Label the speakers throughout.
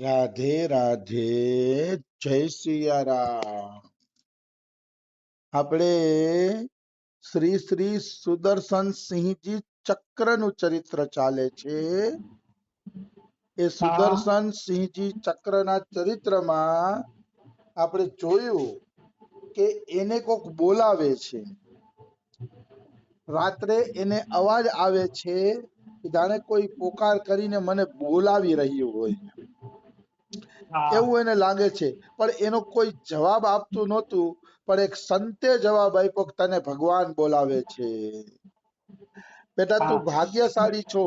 Speaker 1: રાધે રાધે, જય સિયારામ। આપણે શ્રી શ્રી સુદર્શન સિંહજી ચક્રનું ચરિત્ર ચાલે છે। એ
Speaker 2: હા
Speaker 1: સુદર્શન સિંહજી ચક્રના ચરિત્રમાં આપણે જોયું કે એને કોક બોલાવે છે। રાત્રે એને અવાજ આવે છે કે જાણે કોઈ પોકાર કરીને મને બોલાવી રહ્યું હોય,
Speaker 2: હા
Speaker 1: એવું એને લાગે છે। પણ એનો કોઈ જવાબ આપતું નહોતું, પણ એક સંતે જવાબ આપ્યો કે તને ભગવાન બોલાવે છે। બેટા તું
Speaker 2: હા
Speaker 1: ભાગ્યશાળી છો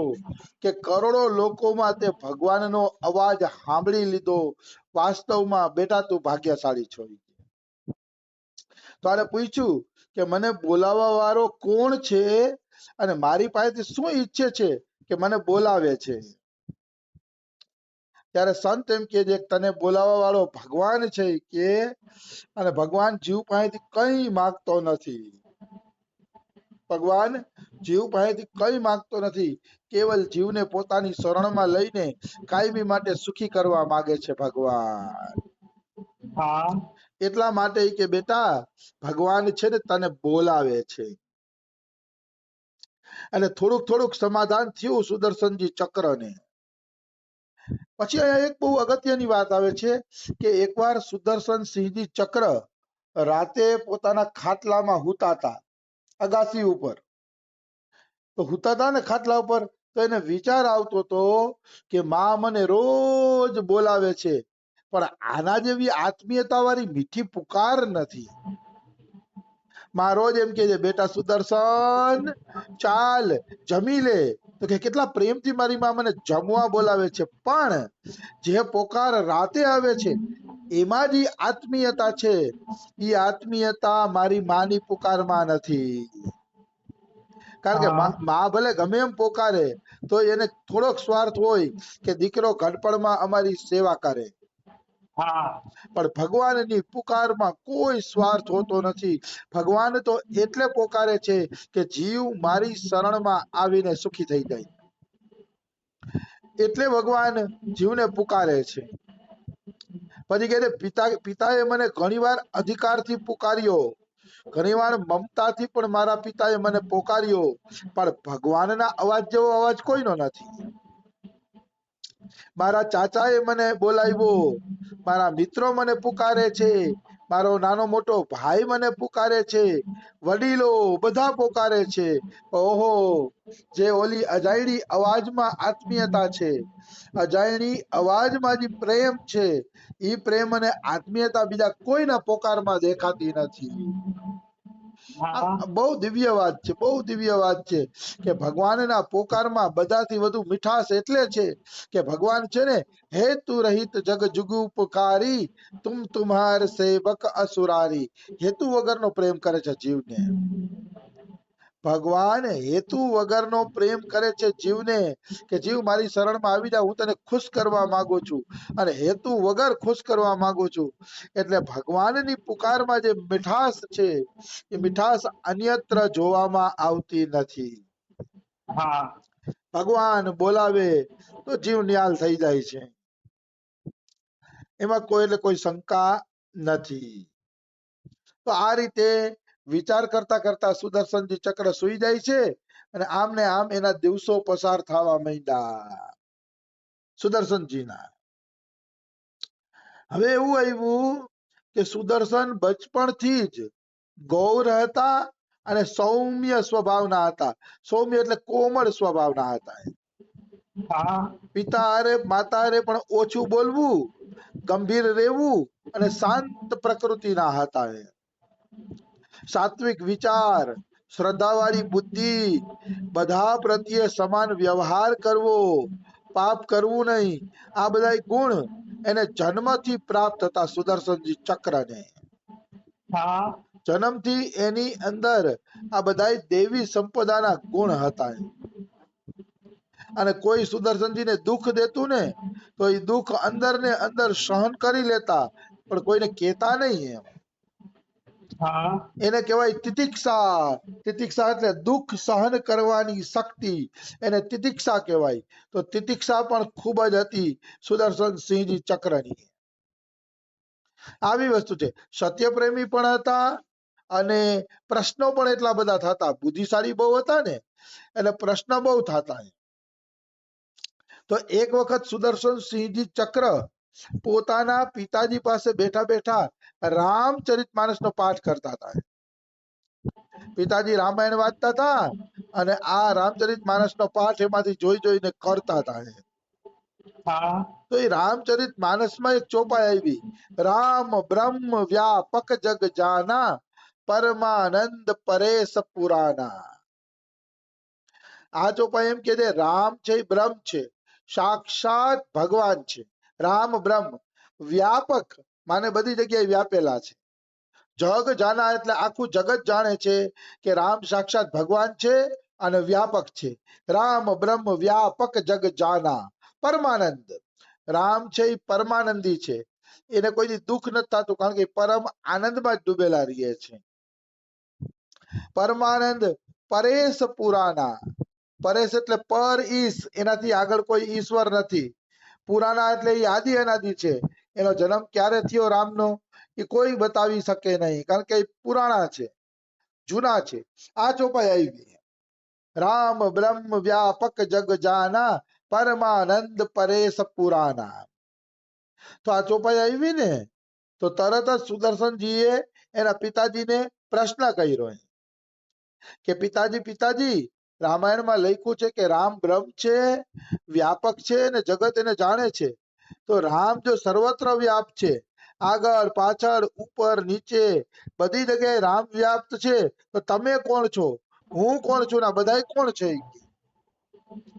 Speaker 1: કે કરોડો લોકોમાં તે ભગવાનનો અવાજ સાંભળી લીધો। વાસ્તવમાં બેટા તું ભાગ્યશાળી છો। તો આને પૂછ્યું કે મને બોલાવવા વાળો કોણ છે અને મારી પાસેથી શું ઈચ્છે છે કે મને બોલાવે છે। ત્યારે સંત એમ કે છે તને બોલાવવા વાળો ભગવાન છે કે, અને ભગવાન જીવ પાસેથી કઈ માંગતો નથી। ભગવાન જીવ પાસેથી કઈ માંગતો નથી, કેવલ જીવને પોતાની શરણમાં લઈને કાયમી માટે સુખી કરવા માંગે છે ભગવાન।
Speaker 2: હા
Speaker 1: એટલા માટે કે બેટા ભગવાન છે ને તને બોલાવે છે। અને થોડુંક થોડુંક સમાધાન થયું સુદર્શનજી ચક્રને। પછી અહીંયા એક બહુ અગત્યની વાત આવે છે કે એકવાર સુદર્શન સિંહજી ચક્ર રાતે પોતાના ખાટલામાં હુતા હતા, અગાસી ઉપર। તો હુતા હતા ને ખાટલા ઉપર, તો એને વિચાર આવતો હતો કે માં મને રોજ બોલાવે છે, પણ આના જેવી આત્મીયતા વાળી મીઠી પુકાર નથી। માં રોજ એમ કે છે બેટા સુદર્શન ચાલ જમી લે, તો કે કેટલા પ્રેમથી મારી માં મને જમવા બોલાવે છે, પણ જે પોકાર રાતે આવે છે એમાં જે આત્મીયતા છે એ આત્મીયતા મારી માની પુકારમાં નથી। કારણ કે
Speaker 2: હા
Speaker 1: માં ભલે ગમે એમ પોકારે તો એને થોડોક સ્વાર્થ હોય કે દીકરો ઘડપણમાં અમારી સેવા કરે,
Speaker 2: હા
Speaker 1: પણ ભગવાનની પુકારમાં કોઈ સ્વાર્થ હોતો નથી। ભગવાન તો એટલે પોકારે છે કે જીવ મારી શરણમાં આવીને સુખી થઈ જાય, એટલે ભગવાન જીવને પુકારે છે। પછી કહે છે પિતાએ મને ઘણીવાર અધિકારથી પુકાર્યો, ઘણીવાર મમતાથી પણ મારા પિતાએ મને પોકાર્યો, પણ ભગવાનના અવાજ જેવો અવાજ કોઈનો નથી। મારા ચાચાએ મને બોલાવ્યો, મારા મિત્રો મને પુકારે છે, મારો નાનો મોટો ભાઈ મને પુકારે છે, વડીલો બધા પુકારે છે। ઓહો, જે ઓલી અજાયણી અવાજમાં આત્મીયતા છે, અજાયણી અવાજમાં જે પ્રેમ છે, એ પ્રેમ અને આત્મીયતા બીજા કોઈના પોકારમાં દેખાતી નથી।
Speaker 2: હા
Speaker 1: આ બહુ દિવ્ય વાત છે, બહુ દિવ્ય વાત છે કે ભગવાનના પોકારમાં બધાથી વધુ મીઠાશ એટલે છે કે ભગવાન છે ને હેતુ રહિત જગ જુગુ પુકારી, તુમ તુમ્હાર સેવક અસુરારી। હેતુ વગરનો પ્રેમ કરે છે જીવને। ભગવાન હેતુ વગરનો પ્રેમ કરે છે જીવને, કે જીવ મારી શરણમાં આવી જા, હું તને ખુશ કરવા માંગુ છું અને હેતુ વગર ખુશ કરવા માંગુ છું। એટલે ભગવાનની પુકારમાં જે મીઠાશ છે એ મીઠાશ અન્યત્ર જોવામાં આવતી નથી।
Speaker 2: હા
Speaker 1: ભગવાન બોલાવે તો જીવ નિહાલ થઈ જાય છે, એમાં કોઈ એટલે કોઈ શંકા નથી। તો આ રીતે વિચાર કરતા કરતા સુદર્શનજી ચક્ર સુઈ જાય છે અને આમ ને આમ એના દિવસો પસાર થવા માંડ્યા સુદર્શનજીના। હવે એવું આવ્યું કે સુદર્શન બચપણથી જ ગૌર હતા અને સૌમ્ય સ્વભાવના હતા। સૌમ્ય એટલે કોમળ સ્વભાવના હતા।
Speaker 2: હા
Speaker 1: પિતા હારે માતા હારે પણ ઓછું બોલવું, ગંભીર રહેવું અને શાંત પ્રકૃતિના હતા। સાત્વિક વિચાર, શ્રદ્ધાવાળી બુદ્ધિ, બધા પ્રત્યે સમાન વ્યવહાર કરવો, પાપ કરવું નહીં, આ બધા ગુણ એને જન્મથી પ્રાપ્ત હતા સુદર્શનજી ચક્રને।
Speaker 2: હા
Speaker 1: જન્મથી એની અંદર આ બધા દેવી સંપદાના ગુણ હતા। અને કોઈ સુદર્શનજીને દુઃખ દેતું ને તો એ દુઃખ અંદર ને અંદર સહન કરી લેતા, પણ કોઈને કહેતા નહીં એમ।
Speaker 2: હા
Speaker 1: એને કહેવાય તિતિક્ષા. તિતિક્ષા એટલે દુઃખ સહન કરવાની શક્તિ, એને તિતિક્ષા કહેવાય. તો તિતિક્ષા પણ ખૂબ જ હતી સુદર્શન સિંહજી ચક્રની. આવી વસ્તુ છે. સત્યપ્રેમી પણ હતા અને પ્રશ્નો પણ એટલા બધા થતા. બુદ્ધિશાળી બહુ હતા ને એટલે પ્રશ્ન બહુ થતા. તો એક વખત સુદર્શન સિંહજી ચક્ર પોતાના પિતાજી પાસે બેઠા બેઠા રામચરિતમાનસનો પાઠ કરતા હતા. પિતાજી રામાયણ વાંચતા હતા અને આ રામચરિતમાનસનો પાઠ એમાંથી જોઈ જોઈને કરતા હતા.
Speaker 2: હા
Speaker 1: તો એ રામચરિતમાનસમાં એક ચોપાઈ આવી, રામ બ્રહ્મ વ્યાપક જગ જાના પરમાનંદ પરેશ પુરાના. આ ચોપાઈ એમ કે છે રામ છે એ બ્રહ્મ છે, સાક્ષાત ભગવાન છે. રામ બ્રહ્મ વ્યાપક માને બધી જગ્યાએ વ્યાપેલા છે. જગ જાના એટલે આખું જગત જાણે છે કે રામ સાક્ષાત ભગવાન છે અને વ્યાપક છે. રામ બ્રહ્મ વ્યાપક જગ જાના પરમાનંદ. રામ છે એ પરમાનંદી છે, એને કોઈ દી દુઃખ નથી થતું કારણ કે પરમ આનંદમાં જ ડૂબેલા રહીએ છે. પરમાનંદ પરેશ પુરાના. પરેશ એટલે પર ઈશ, એનાથી આગળ કોઈ ઈશ્વર નથી. પુરાના એટલે એ આદિ અનાદિ છે. એનો જન્મ ક્યારે થયો રામનો એ કોઈ બતાવી શકે નહીં કારણ કે એ પુરાણા છે, જૂના છે. આ ચોપાઈ આવી, રામ બ્રહ્મ વ્યાપક જગ જાના પરમાનંદ પરેશ પુરાના. તો આ ચોપાઈ આવી ને તો તરત જ સુદર્શનજીએ એના પિતાજીને પ્રશ્ન કર્યો કે પિતાજી પિતાજી, રામાયણમાં લખ્યું છે કે રામ બ્રહ્મ છે, વ્યાપક છે ને જગત એને જાણે છે. તો રામ જો સર્વત્ર વ્યાપ છે, આગળ પાછળ ઉપર નીચે બધી જગ્યાએ રામ વ્યાપ્ત છે, તો તમે કોણ છો, હું કોણ છું, ના બધાય કોણ છે?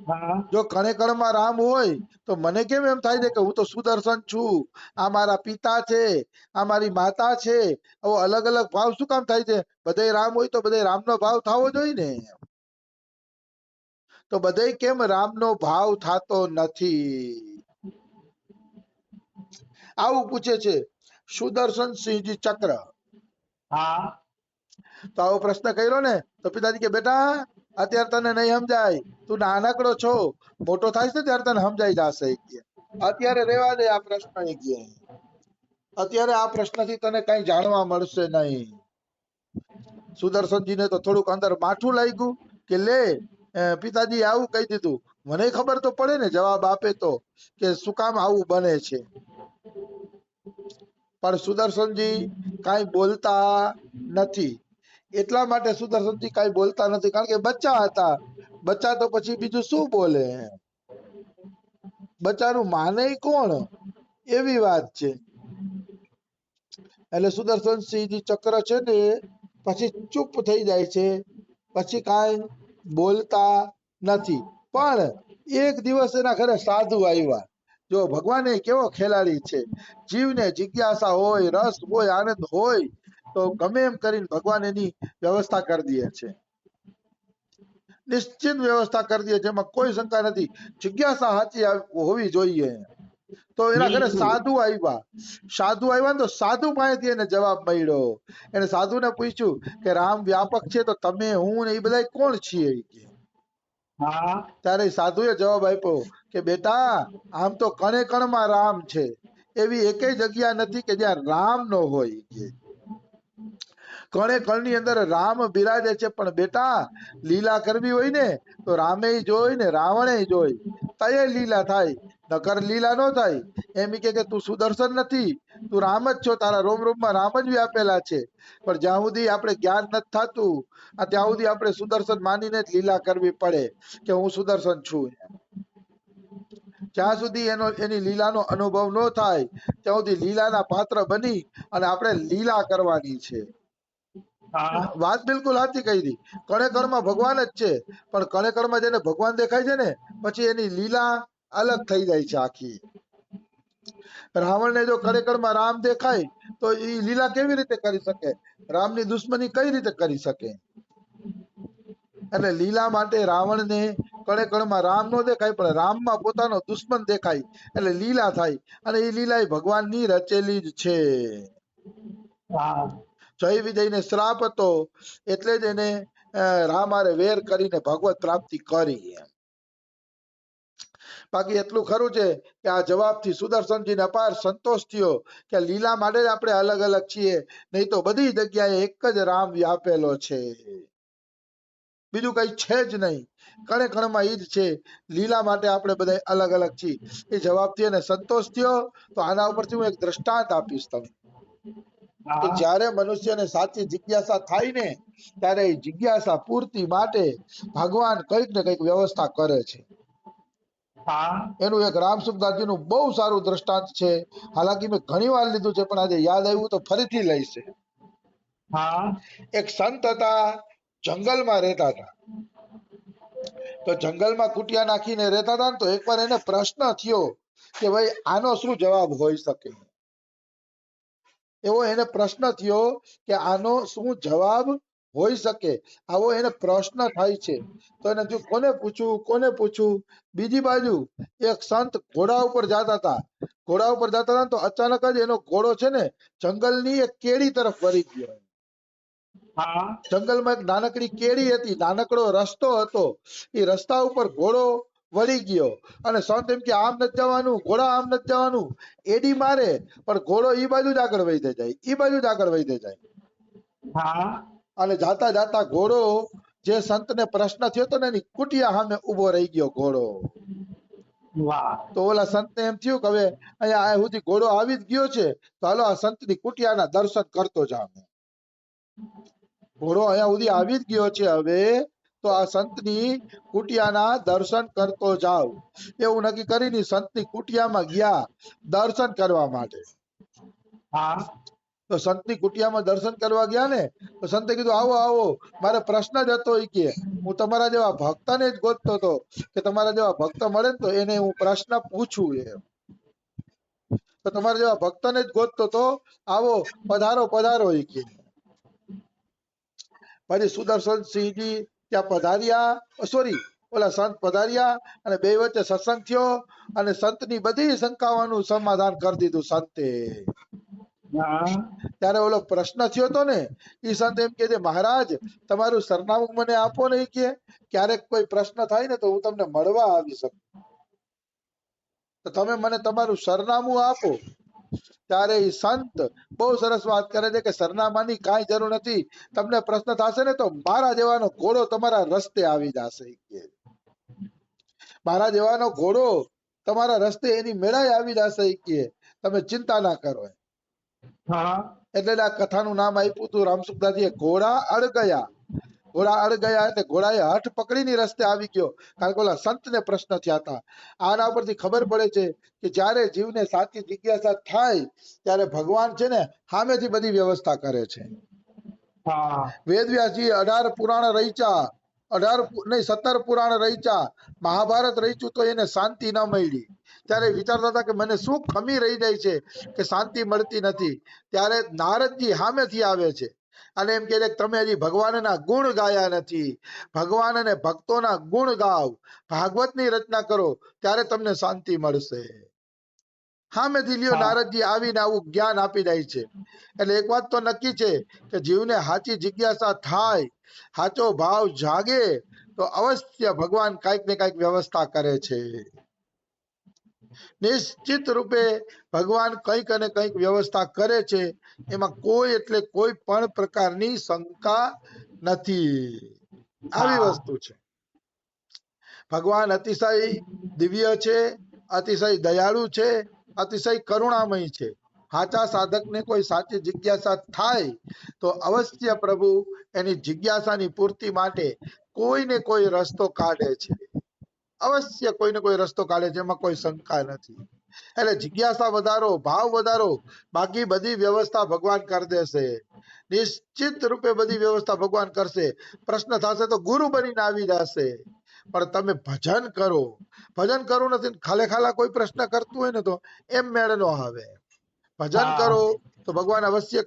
Speaker 2: હા
Speaker 1: જો કણે કણમાં રામ હોય તો મને કેમ એમ થાય છે કે હું તો સુદર્શન છું, આ મારા પિતા છે, આ મારી માતા છે? આવો અલગ અલગ ભાવ શું કામ થાય છે? બધે રામ હોય તો બધે રામનો ભાવ થવો જોઈએ ને. તો બધે કેમ રામનો ભાવ થતો નથી? આવું પૂછે છે સુદર્શન સિંહજી ચક્ર.
Speaker 2: હા
Speaker 1: તો આવો પ્રશ્ન કર્યો ને તો પિતાજી કે બેટા અત્યારે તને નહીં સમજાય, તું નાનકડો છો, મોટો થાય છે ત્યારે તને સમજાઈ જશે. અત્યારે રેવા દે આ પ્રશ્ન. અત્યારે આ પ્રશ્નથી તને કઈ જાણવા મળશે નહીં. સુદર્શનજીને તો થોડુંક અંદર માઠું લાગ્યું કે લે પિતાજી આવું કહી દીધું, મને ખબર તો પડે ને જવાબ આપે તો કે શું કામ આવું બને છે. પણ સુદર્શનજી કાંઈ બોલતા નથી. એટલા માટે સુદર્શનજી કાંઈ બોલતા નથી કારણ કે બચ્ચા હતા. બચ્ચા તો પછી બીજું શું બોલે? બચ્ચાનું માને કોણ? એવી વાત છે. એટલે સુદર્શનસિંહજી ચક્ર છે ને પછી ચૂપ થઈ જાય છે, પછી કાંઈ બોલતા નથી. પણ એક દિવસ એના ઘરે સાધુ આવ્યા. જો ભગવાન એ કેવો ખેલાડી છે, જીવને જિજ્ઞાસા હોય, રસ હોય, આનંદ હોય તો ગમે એમ કરીને ભગવાન એની વ્યવસ્થા કરી દે છે. નિશ્ચિત વ્યવસ્થા કરી દે છે, એમાં કોઈ શંકા નથી. જિજ્ઞાસા સાચી હોવી જોઈએ. તો એના ઘરે
Speaker 2: બિલકુલ
Speaker 1: સાધુ આવ્યા. સાધુ આવ્યા તો સાધુ પાસેથી એને જવાબ મળ્યો. એને સાધુને પૂછ્યું કે રામ વ્યાપક છે તો તમે હું ને એ બધા કોણ છીએ?
Speaker 2: હા
Speaker 1: ત્યારે સાધુએ જવાબ આપ્યો કે બેટા આમ તો કણે કણમાં રામ છે, એવી એકેય જગ્યા નથી કે જ્યાં રામ ન હોય. કણે કણની અંદર રામ બિરાજે છે, પણ બેટા લીલા કરવી હોય ને તો રામે જોઈ ને રાવણે જોઈ, તયે લીલા થાય, નકર લીલા ન થાય. એમ કે તું સુદર્શન નથી, તું રામ જ છો, તારા રોમ રોમમાં રામ જ વ્યાપેલા છે. પણ જ્યાં સુધી આપણે જ્ઞાન નથી થતું ત્યાં સુધી આપણે સુદર્શન માનીને જ લીલા કરવી પડે કે હું સુદર્શન છું. જ્યાં સુધી એની લીલાનો અનુભવ ન થાય ત્યાં સુધી લીલાના પાત્ર બની અને આપણે લીલા કરવાની છે.
Speaker 2: હા
Speaker 1: વાત બિલકુલ સાચી કહી દી. કણે કણમાં ભગવાન જ છે, પણ કણે કણમાં જેને ભગવાન દેખાય છે ને પછી એની લીલા અલગ થઈ જાય છે આખી. રાવણને જો કણે કણમાં રામ દેખાય તો એ લીલા કેવી રીતે કરી શકે? રામની દુશ્મની કઈ રીતે કરી શકે? એટલે લીલા માટે રાવણને કણે કણમાં રામ નો દેખાય પણ રામમાં પોતાનો દુશ્મન દેખાય એટલે લીલા થાય. અને એ લીલા એ ભગવાનની રચેલી જ છે.
Speaker 2: હા
Speaker 1: જય વિજયને શ્રાપ હતો, એટલે જ એને રામ હારે વેર કરીને ભગવત પ્રાપ્તિ કરી એમ. બાકી એટલું ખરું છે કે આ જવાબથી સુદર્શનજીને અપાર સંતોષ થયો કે લીલા માટે જ આપણે અલગ અલગ છીએ, નહીં તો બધી જગ્યાએ એક જ રામ વ્યાપેલો છે, બીજું કઈ છે જ નહીં. કણે કણમાં ઈ જ છે. લીલા માટે આપણે બધા અલગ અલગ છીએ. એ જવાબથી એને સંતોષ થયો. તો આના ઉપરથી હું એક દ્રષ્ટાંત આપીશ તમને કે
Speaker 2: હા
Speaker 1: જ્યારે મનુષ્યને સાચી જિજ્ઞાસા થાય ને ત્યારે એ જિજ્ઞાસા પૂર્તિ માટે ભગવાન કંઈક ને કંઈક વ્યવસ્થા કરે છે.
Speaker 2: હા
Speaker 1: એનું એક રામસુખદાસજીનું બહુ સારું દ્રષ્ટાંત છે. હાલાકી મેં ઘણી વાર લીધું છે, પણ આજે યાદ આવ્યું તો ફરીથી લઈશ.
Speaker 2: હા
Speaker 1: એક સંત હતા, જંગલમાં રહેતા હતા. તો જંગલમાં કુટિયા નાખીને રહેતા હતા ને, તો એકવાર એને પ્રશ્ન થયો કે ભાઈ આનો શું જવાબ હોઈ શકે. એવો એને પ્રશ્ન થયો કે આનો શું જવાબ હોઈ શકે. આવો એને પ્રશ્ન થાય છે. તો એને જો કોને પૂછવું. બીજી બાજુ એક સંત ઘોડા ઉપર જતા હતા. ઘોડા ઉપર જતા હતા તો અચાનક જ એનો ઘોડો છે ને જંગલની એક કેડી તરફ વળી ગયો.
Speaker 2: હા
Speaker 1: જંગલમાં એક નાનકડી કેડી હતી, નાનકડો રસ્તો હતો. એ રસ્તા ઉપર ઘોડો વળી ગયો અને સંત એમ કે આમ નથી જવાનું, ઘોડા આમ નથી જવાનું. એડી મારે પણ ઘોડો ઈ બાજુ જ આગળ વહીતે જાય, ઈ બાજુ જ આગળ વહીતે જાય.
Speaker 2: હા
Speaker 1: અને જાતા જાતા ઘોડો, જે સંતને પ્રશ્ન થયો હતો ને, એની કુટિયા સામે ઉભો રહી ગયો ઘોડો.
Speaker 2: વાહ
Speaker 1: તો ઓલા સંતને એમ થયું કે હવે અહીંયા આ સુધી ઘોડો આવી જ ગયો છે, તો હાલો આ સંતની કુટિયાના દર્શન કરતો જાવ. ઘોડો અહીંયા સુધી આવી જ ગયો છે, હવે તો આ સંતની કુટિયાના દર્શન કરતો જાવ. એવું નક્કી કરીને સંતની કુટિયામાં ગયા દર્શન કરવા માટે.
Speaker 2: હા
Speaker 1: તો સંતની કુટિયામાં દર્શન કરવા ગયા ને, તો સંતે કીધું આવો આવો, મારે પ્રશ્ન જ હતો. ઈ કે હું તમારા જેવા ભક્તને જ ગોતતો હતો કે તમારા જેવા ભક્ત મળે ને તો એને હું પ્રશ્ન પૂછું એમ. તો તમારા જેવા ભક્તને જ ગોતતો હતો, આવો પધારો પધારો. ઈ કે પછી સુદર્શનસિંહજી ત્યાં પધાર્યા, સોરી ઓલા સંત પધાર્યા અને બે વચ્ચે સત્સંગ થયો અને સંતની બધી શંકાઓનું સમાધાન કરી દીધું સંતે.
Speaker 2: હા
Speaker 1: ત્યારે ઓલો પ્રશ્ન થયો હતો ને, એ સંત એમ કે મહારાજ તમારું સરનામું મને આપો ને. કે ક્યારેક કોઈ પ્રશ્ન થાય ને તો હું તમને મળવા આવી શકું, તો તમે મને તમારું સરનામું આપો. ત્યારે એ સંત બહુ સરસ વાત કરે છે કે સરનામાની કાંઈ જરૂર નથી. તમને પ્રશ્ન થશે ને તો મારા જેવાનો ઘોડો તમારા રસ્તે આવી જશે. મારા જેવાનો ઘોડો તમારા રસ્તે એની મેળાએ આવી જશે. કે તમે ચિંતા ના કરો.
Speaker 2: હા
Speaker 1: એટલે આ કથાનું નામ આપ્યું હતું રામસુખદાસજીએ ઘોડા અડ ગયા. ઘોડા અડ ગયા એટલે ઘોડાએ હઠ પકડીને રસ્તે આવી ગયો, કારણ કે ઓલા સંતને પ્રશ્ન થયા હતા. આના ઉપરથી ખબર પડે છે કે જ્યારે જીવને સાચી જિજ્ઞાસા થાય ત્યારે ભગવાન છે ને સામેથી બધી વ્યવસ્થા કરે છે.
Speaker 2: હા
Speaker 1: વેદવ્યાસજી 18 પુરાણ રચ્યા, 17 પુરાણ રચ્યા, મહાભારત રચ્યું તો એને શાંતિ ન મળી. ત્યારે વિચારતા હતા કે મને શું કમી રહી જાય છે કે શાંતિ મળતી નથી. ત્યારે નારદજી સામેથી આવે છે અને એમ કહે છે કે તમે હજી ભગવાનના ગુણ ગાયા નથી. ભગવાન અને ભક્તોના ગુણ ગાવ, ભાગવતની રચના કરો, ત્યારે તમને શાંતિ મળશે. સામેથી લ્યો નારદજી આવીને આવું જ્ઞાન આપી જાય છે. એટલે એક વાત તો નક્કી છે કે જીવને સાચી જિજ્ઞાસા થાય, સાચો ભાવ જાગે તો અવશ્ય ભગવાન કઈક ને કઈક વ્યવસ્થા કરે છે. નિશ્ચિત રૂપે ભગવાન કંઈક અને કંઈક વ્યવસ્થા કરે છે. એમાં કોઈ એટલે કોઈ પણ પ્રકારની શંકા નથી. આવી વસ્તુ છે. ભગવાન અતિશય દિવ્ય છે, અતિશય દયાળુ છે, અતિશય કરુણામય છે. સાચા સાધકને કોઈ સાચી જિજ્ઞાસા થાય તો અવશ્ય પ્રભુ એની જિજ્ઞાસાની પૂર્તિ માટે કોઈને કોઈ રસ્તો કાઢે છે. અવશ્ય કોઈને કોઈ રસ્તો કાઢે છે, એમાં કોઈ શંકા નથી. એટલે જિજ્ઞાસા વધારો, ભાવ વધારો, બાકી બધી વ્યવસ્થા ભગવાન કરી દેશે. નિશ્ચિત રૂપે બધી વ્યવસ્થા ભગવાન કરશે. પ્રશ્ન થશે તો ગુરુ બનીને આવી જશે. પણ તમે ભજન કરો. ભજન કરવું નથી, ખાલે ખાલા કોઈ પ્રશ્ન કરતું હોય ને તો એમ મેળ ન આવે. ભજન કરો તો ભગવાન અવશ્ય